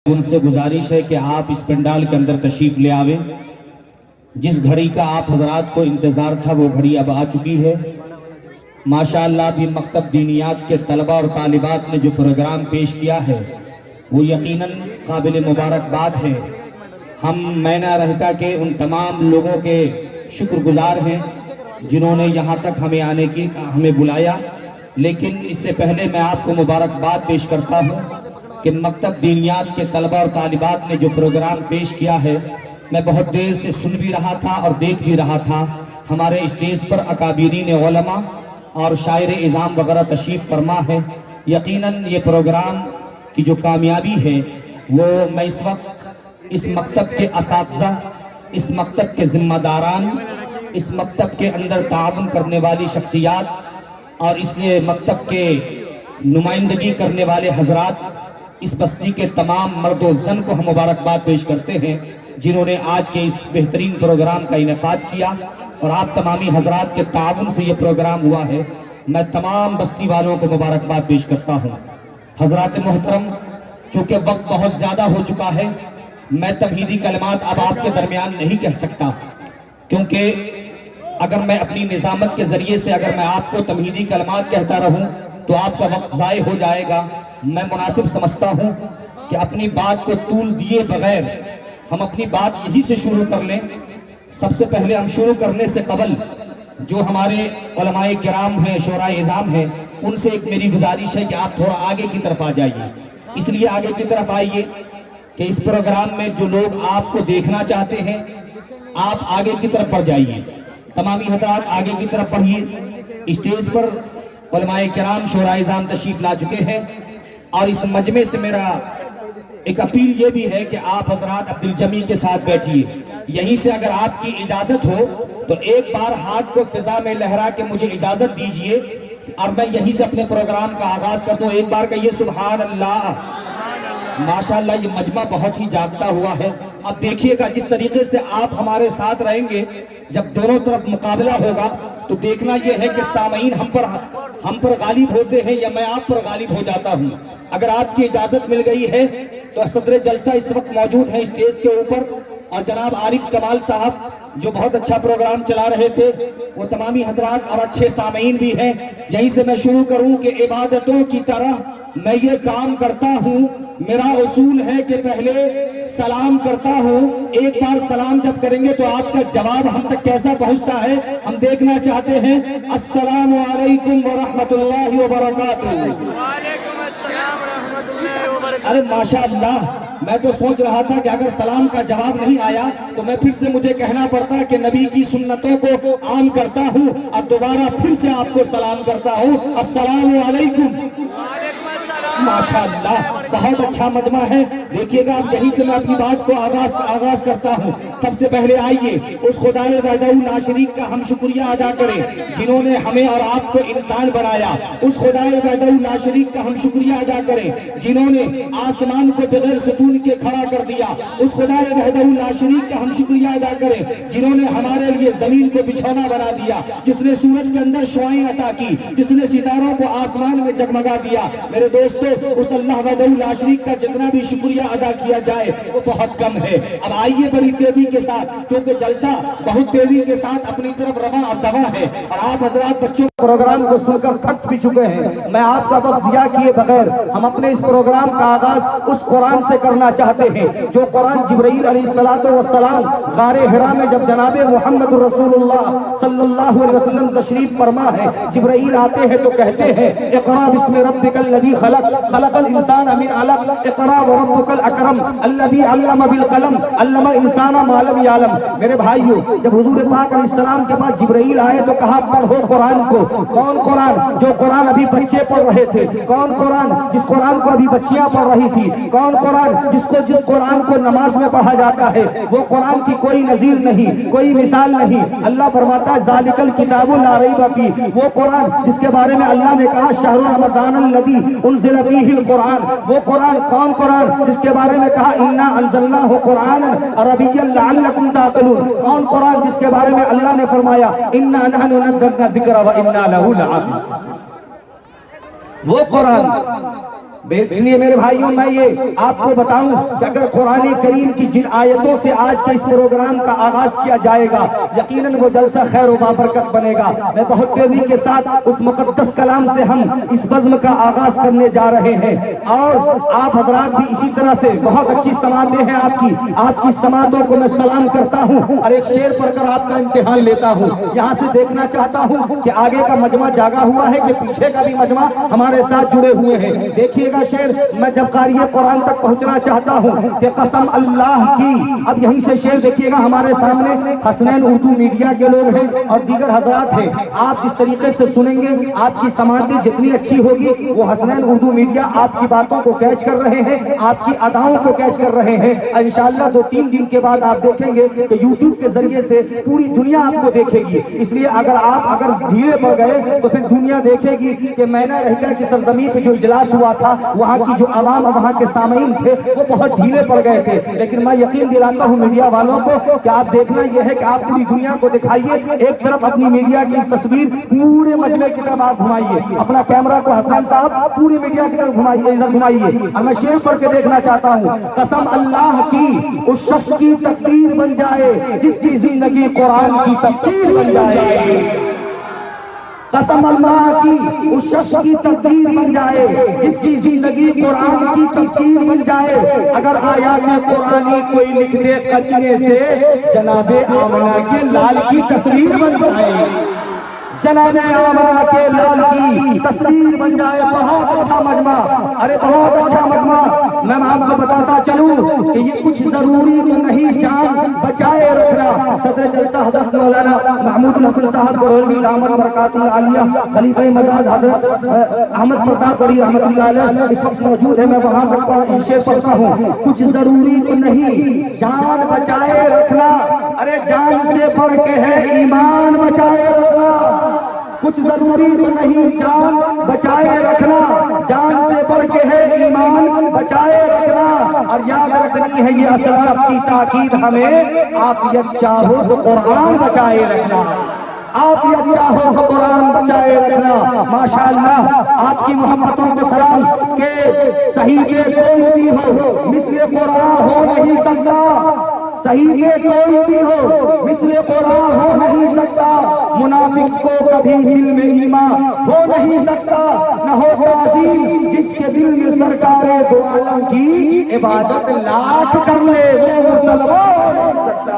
ان سے گزارش ہے کہ آپ اس پنڈال کے اندر تشریف لے آویں۔ جس گھڑی کا آپ حضرات کو انتظار تھا وہ گھڑی اب آ چکی ہے۔ ماشاءاللہ بھی مکتب دینیات کے طلبہ اور طالبات نے جو پروگرام پیش کیا ہے وہ یقیناً قابل مبارکباد ہے۔ ہم مینا رہتا کے ان تمام لوگوں کے شکر گزار ہیں جنہوں نے یہاں تک ہمیں بلایا، لیکن اس سے پہلے میں آپ کو مبارکباد پیش کرتا ہوں کہ مکتب دینیات کے طلبہ اور طالبات نے جو پروگرام پیش کیا ہے میں بہت دیر سے سن بھی رہا تھا اور دیکھ بھی رہا تھا۔ ہمارے اسٹیج پر اکابرین علماء اور شاعر اعظام وغیرہ تشریف فرما ہے۔ یقیناً یہ پروگرام کی جو کامیابی ہے وہ میں اس وقت اس مکتب کے اساتذہ، اس مکتب کے ذمہ داران، اس مکتب کے اندر تعاون کرنے والی شخصیات اور اس مکتب کے نمائندگی کرنے والے حضرات، اس بستی کے تمام مرد و زن کو ہم مبارکباد پیش کرتے ہیں جنہوں نے آج کے اس بہترین پروگرام کا انعقاد کیا، اور آپ تمامی حضرات کے تعاون سے یہ پروگرام ہوا ہے۔ میں تمام بستی والوں کو مبارکباد پیش کرتا ہوں۔ حضرات محترم، چونکہ وقت بہت زیادہ ہو چکا ہے، میں تمہیدی کلمات اب آپ کے درمیان نہیں کہہ سکتا، کیونکہ اگر میں اپنی نظامت کے ذریعے سے اگر میں آپ کو تمہیدی کلمات کہتا رہوں تو آپ کا وقت ضائع ہو جائے گا۔ میں مناسب سمجھتا ہوں کہ اپنی بات کو طول دیے بغیر ہم اپنی بات یہی سے شروع کر لیں۔ سب سے پہلے ہم شروع کرنے سے قبل جو ہمارے علماء کرام ہیں، شعراء اعظام ہیں، ان سے ایک میری گزارش ہے کہ آپ تھوڑا آگے کی طرف آ جائیے۔ اس لیے آگے کی طرف آئیے کہ اس پروگرام میں جو لوگ آپ کو دیکھنا چاہتے ہیں آپ آگے کی طرف بڑھ جائیے۔ تمامی حضرات آگے کی طرف بڑھیے۔ اسٹیج پر علماء کرام، شعراء اعظام تشریف لا چکے ہیں، اور اس مجمع سے میرا ایک اپیل یہ بھی ہے کہ آپ حضرات عبدالجمیع کے ساتھ بیٹھیے۔ یہیں سے اگر آپ کی اجازت ہو تو ایک بار ہاتھ کو فضا میں لہرا کے مجھے اجازت دیجئے اور میں یہیں سے اپنے پروگرام کا آغاز کرتا ہوں۔ ایک بار کہیے سبحان اللہ۔ ماشاءاللہ یہ مجمع بہت ہی جاگتا ہوا ہے۔ اب دیکھیے گا جس طریقے سے آپ ہمارے ساتھ رہیں گے، جب دونوں طرف مقابلہ ہوگا تو دیکھنا یہ ہے کہ سامعین ہم پر غالب ہوتے ہیں یا میں آپ پر غالب ہو جاتا ہوں۔ اگر آپ کی اجازت مل گئی ہے تو صدر جلسہ اس وقت موجود ہیں اسٹیج کے اوپر، اور جناب عارف کمال صاحب جو بہت اچھا پروگرام چلا رہے تھے، وہ تمامی حضرات اور اچھے سامعین بھی ہیں۔ یہیں سے میں شروع کروں کہ عبادتوں کی طرح میں یہ کام کرتا ہوں، میرا اصول ہے کہ پہلے سلام کرتا ہوں۔ ایک بار سلام جب کریں گے تو آپ کا جواب ہم تک کیسا پہنچتا ہے ہم دیکھنا چاہتے ہیں۔ السلام علیکم ورحمت اللہ وبرکاتہ۔ ارے ماشاءاللہ، میں تو سوچ رہا تھا کہ اگر سلام کا جواب نہیں آیا تو میں پھر سے مجھے کہنا پڑتا کہ نبی کی سنتوں کو عام کرتا ہوں، اب دوبارہ پھر سے آپ کو سلام کرتا ہوں۔ السلام علیکم۔ ماشاءاللہ بہت اچھا مجمع ہے۔ دیکھیے گا اب یہیں سے میں اپنی بات کو آغاز کرتا ہوں۔ سب سے پہلے آئیے اس خدائے وحدہ لا شریک کا ہم شکریہ ادا کریں جنہوں نے ہمیں اور آپ کو انسان بنایا۔ اس خدائے وحدہ لا شریک کا ہم شکریہ ادا کریں جنہوں نے آسمان کو بغیر ستون کے کھڑا کر دیا۔ اس خدائے وحدہ لا شریک کا ہم شکریہ ادا کریں جنہوں نے ہمارے لیے زمین کو بچھونا بنا دیا، جس نے سورج کے اندر شعاعیں عطا کی، جس نے ستاروں کو آسمان میں جگمگا دیا۔ میرے دوستو، اس اللہ وحدہ لا شریک کا جتنا بھی شکریہ ادا کیا جائے وہ بہت کم ہے۔ اب آئیے بڑی تیزی کے ساتھ، کیونکہ جلسہ بہت تیزی کے ساتھ اپنی طرف رواں اور دوا ہے، اور آپ حضرات بچوں پروگرام کو سن کر تھک بھی چکے ہیں۔ میں آپ کا وقت ضیاع کیے بغیر ہم اپنے اس پروگرام کا آغاز اس قرآن سے کرنا چاہتے ہیں جو قرآن جبرائیل علیہ السلام غار حرا میں جب جناب محمد رسول اللہ صلی اللہ علیہ وسلم تشریف فرما ہے، جبرائیل آتے ہیں تو کہتے ہیں اقرا بسم ربک الذی خلق خلق الانسان من علق اقرا وربک الاکرم الذی علم بالقلم علم الانسان ما لم یعلم۔ میرے بھائیو، جب حضور پاک علیہ السلام کے پاس جبرائیل آئے تو کہا پڑھو قرآن کو۔ کون قرآن؟ جو قرآن ابھی بچے پڑھ رہے تھے۔ کون قرآن؟ جس قرآن کو ابھی بچیاں پڑھ رہی تھی۔ کون قرآن؟ جس قرآن کو نماز میں پڑھا جاتا ہے۔ وہ قرآن کی کوئی نظیر نہیں، کوئی مثال نہیں۔ اللہ فرماتا ہے ذالک الکتاب لا ریب فیہ، وہ قرآن جس کے بارے میں اللہ نے کہا شہر رمضان الذی انزل فیہ القرآن۔ وہ قرآن کون قرآن؟ جس کے بارے میں کہا انا انزلناہ قرآنا عربیا لعلکم تعقلون۔ کون قرآن؟ جس کے بارے میں اللہ نے فرمایا انا نحن نزلنا الذکر وانا لہ لحافظون۔ وہ قرآن اس لیے میرے بھائیوں میں یہ آپ کو بتاؤں کہ اگر قرآن کریم کی جن آیتوں سے آج کے اس پروگرام کا آغاز کیا جائے گا یقیناً وہ جلسہ خیر و بابرکت بنے گا. میں بہت تیزی کے ساتھ اس مقدس کلام سے ہم اس بزم کا آغاز کرنے جا رہے ہیں اور آپ حضرات بھی اسی طرح سے بہت اچھی سماعتیں ہیں آپ کی سماعتوں کو میں سلام کرتا ہوں اور ایک شعر پڑھ کر آپ کا امتحان لیتا ہوں. یہاں سے دیکھنا چاہتا ہوں کہ آگے کا مجمع جاگا ہوا ہے کہ پیچھے کا بھی مجمع ہمارے ساتھ جڑے ہوئے ہیں. دیکھیے گا شعر میں جب قاری قرآن تک پہنچنا چاہتا ہوں کہ قسم اللہ کی. اب یہیں سے شعر دیکھیے گا ہمارے سامنے حسنین اردو میڈیا کے لوگ ہیں اور دیگر حضرات ہیں. آپ جس طریقے سے سنیں گے آپ کی سماعتیں جتنی اچھی ہوگی وہ حسنین اردو میڈیا آپ کی باتوں کو کیچ کر رہے ہیں آپ کی اداؤں کو کیچ کر رہے ہیں. انشاءاللہ 2-3 دن کے بعد آپ دیکھیں گے کہ یوٹیوب کے ذریعے سے پوری دنیا آپ کو دیکھے گی. اس لیے اگر ڈھیلے پڑ گئے تو پھر دنیا دیکھے گی کہ میں نے رہ کر کی سرزمین پہ جو اجلاس ہوا تھا وہاں کی جو عوام وہاں کے سامعین تھے وہ بہت ڈھیلے پڑ گئے تھے. لیکن میں یقین دلاتا ہوں میڈیا والوں کو کہ آپ دیکھنا یہ ہے کہ آپ پوری دنیا کو دکھائیے. ایک طرف اپنی میڈیا کی تصویر پورے مجمع کی طرف آپ گھمائیے, اپنا کیمرہ کو حسن صاحب پوری میڈیا کی طرف گھمائیے اور میں شعر پڑھ کے دیکھنا چاہتا ہوں. قسم اللہ کی اس شخص کی تقدیر بن جائے جس کی زندگی قرآن کی تفسیر بن جائے. قسم اللہ کی اس شخص کی تقدیر بن جائے جس کی زندگی قرآن کی تفسیر بن جائے. اگر آیات قرآنی کوئی لکھ دے قرینے سے جناب آمنہ کے لال کی تصویر بن جائے, جناب آمنہ کے لال کی تصویر بن جائے. بہت اچھا مجمع, ارے بہت اچھا مجمع. میں آپ کو بتاتا چلوں کہ یہ کچھ ضروری تو نہیں جان بچائے رکھنا. صدر جلسہ حضرت مولانا محمود الحسن صاحب بریلوی دامت برکاتہ العالیہ خلیفہ مزاج حضرت احمد پرتاپ بڑی رحمت اللہ علیہ اس وقت موجود ہے. میں وہاں پر شعر پڑھتا ہوں. کچھ ضروری تو نہیں جان بچائے رکھنا, ارے جان سے بڑھ کے ہے ایمان بچائے رکھنا. کچھ ضروری تو نہیں جان بچائے رکھنا, جان سے بڑھ کے ہے ایمان بچائے رکھنا. اور یاد رکھنی ہے یہ اسلاف کی تاکید ہمیں, آپ یہ چاہو تو قرآن بچائے رکھنا, آپ یہ چاہو تو قرآن بچائے رکھنا. ماشاءاللہ آپ کی محبتوں کو سلام کہ صحیح کے کوئی بھی ہو مثل قرآن ہو نہیں سکتا, صحیح کے کوئی بھی ہو مثل قرآن ہو نہیں سکتا. منافق کو کبھی دل میں ایمان ہو نہیں سکتا, نہ ہو تعظیم جس کے دل میں سرکار دو عالم کی عبادت لاکھ کر لے وہ مسلمان ہو نہیں سکتا,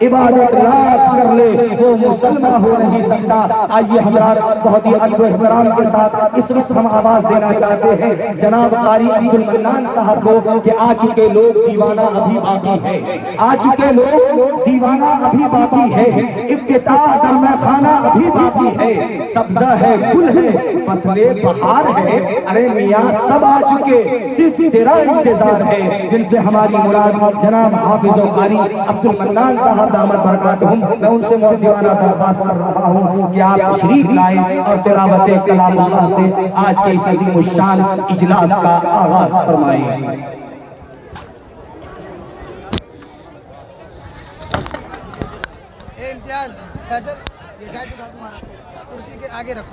عبادت لاکھ کر لے وہ مسلمان ہو نہیں سکتا. آئیے حضرات بہت ہی ادب و احترام کے ساتھ اس وقت ہم آواز دینا چاہتے ہیں جناب قاری عبد المنان صاحب کو کہ آ چکے لوگ دیوانہ ابھی باقی ہے, آ چکے لوگ دیوانہ ابھی باقی ہے, افتتاح درمہ خانہ ابھی باقی ہے, سبزہ ہے گل ہے فصل بہار ہے, ارے میاں سب آ چکے صرف تیرا انتظار ہے. جن سے ہماری مراد جناب حافظ و قاری عبد المنان صاحب دامت برکاتہم, میں ان سے مؤدبانہ درخواست کر رہا ہوں کہ آپ تشریف لائیں اور تلاوت کلام اللہ سے آج کے اس عظیم الشان اجلاس کا آغاز فرمائیں. امتیاز فیصل یہ کرسی کے آگے رکھو.